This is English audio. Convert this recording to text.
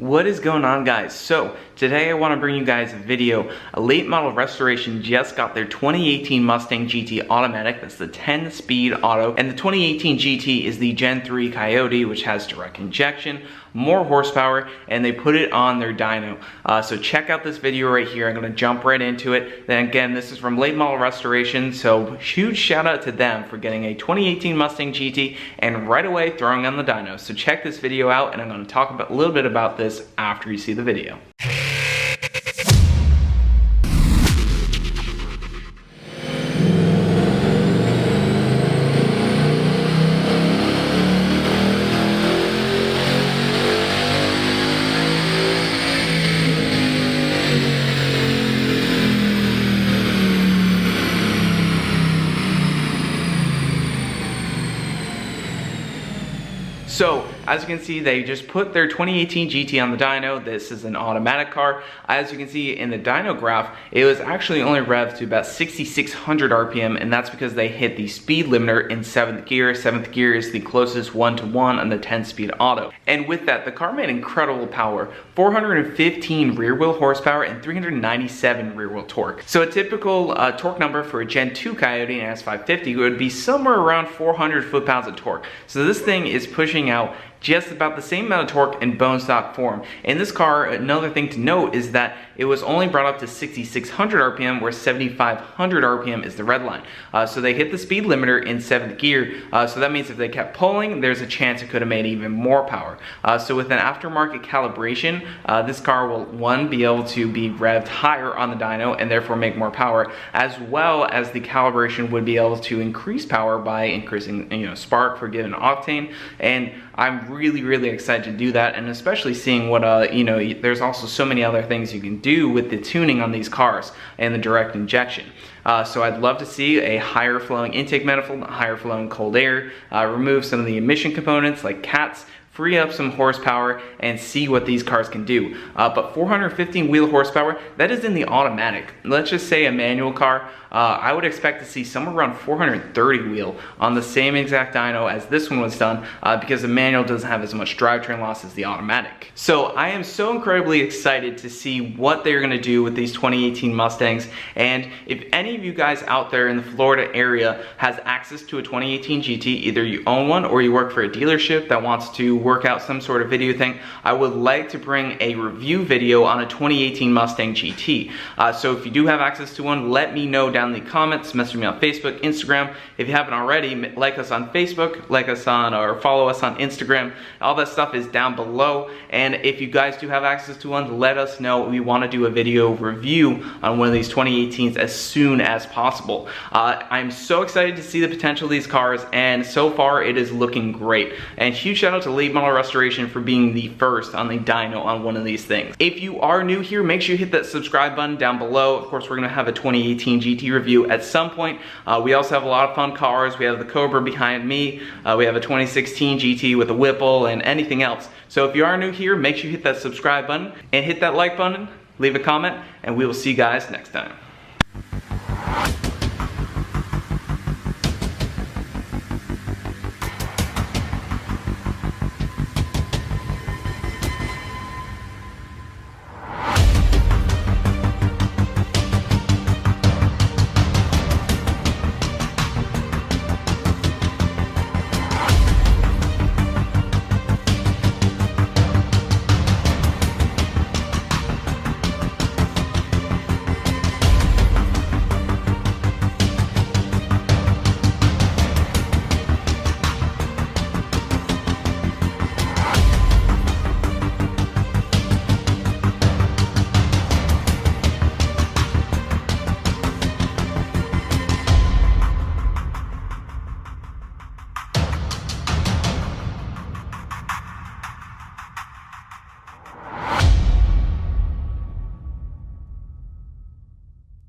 What is going on, guys? So today I want to bring you guys a video. A late model restoration just got their 2018 Mustang GT automatic. That's the 10-speed auto, and the 2018 GT is the Gen 3 Coyote, which has direct injection, more horsepower, and they put it on their dyno. So check out this video right here. I'm going to jump right into it. Then again, this is from Late Model Restoration, so huge shout out to them for getting a 2018 Mustang GT and right away throwing on the dyno. So check this video out, and I'm going to talk a little bit about this after you see the video. So, as you can see, they just put their 2018 GT on the dyno. This is an automatic car. As you can see in the dyno graph, it was actually only revved to about 6,600 RPM, and that's because they hit the speed limiter in 7th gear. 7th gear is the closest 1-to-1 on the 10-speed auto. And with that, the car made incredible power. 415 rear wheel horsepower and 397 rear wheel torque. So a typical torque number for a Gen 2 Coyote and S550 would be somewhere around 400 foot-pounds of torque. So this thing is pushing out just about the same amount of torque in bone stock form. In this car, another thing to note is that it was only brought up to 6,600 RPM, where 7,500 RPM is the red line. So they hit the speed limiter in 7th gear, so that means if they kept pulling, there's a chance it could have made even more power. So with an aftermarket calibration, this car will, one, be able to be revved higher on the dyno and therefore make more power, as well as the calibration would be able to increase power by increasing, spark for given octane. And I'm really excited to do that, and especially seeing what there's also so many other things you can do with the tuning on these cars and the direct injection. So I'd love to see a higher flowing intake manifold, higher flowing cold air, remove some of the emission components like cats, free up some horsepower, and see what these cars can do. But 415 wheel horsepower, that is in the automatic. Let's just say a manual car, I would expect to see somewhere around 430 wheel on the same exact dyno as this one was done, because the manual doesn't have as much drivetrain loss as the automatic. So I am so incredibly excited to see what they're gonna do with these 2018 Mustangs. And if any of you guys out there in the Florida area has access to a 2018 GT, either you own one or you work for a dealership that wants to work out some sort of video thing, I would like to bring a review video on a 2018 Mustang GT. So if you do have access to one, let me know down in the comments, message me on Facebook, Instagram. If you haven't already, like us on Facebook, like us on, or follow us on Instagram. All that stuff is down below. And if you guys do have access to one, let us know. We want to do a video review on one of these 2018s as soon as possible. I'm so excited to see the potential of these cars, and so far it is looking great. And huge shout out to Late Model Restoration for being the first on the dyno on one of these things. If you are new here, make sure you hit that subscribe button down below. Of course, we're going to have a 2018 GT review at some point. We also have a lot of fun cars. We have the Cobra behind me. We have a 2016 GT with a Whipple and anything else. So if you are new here, make sure you hit that subscribe button and hit that like button, leave a comment, and we will see you guys next time.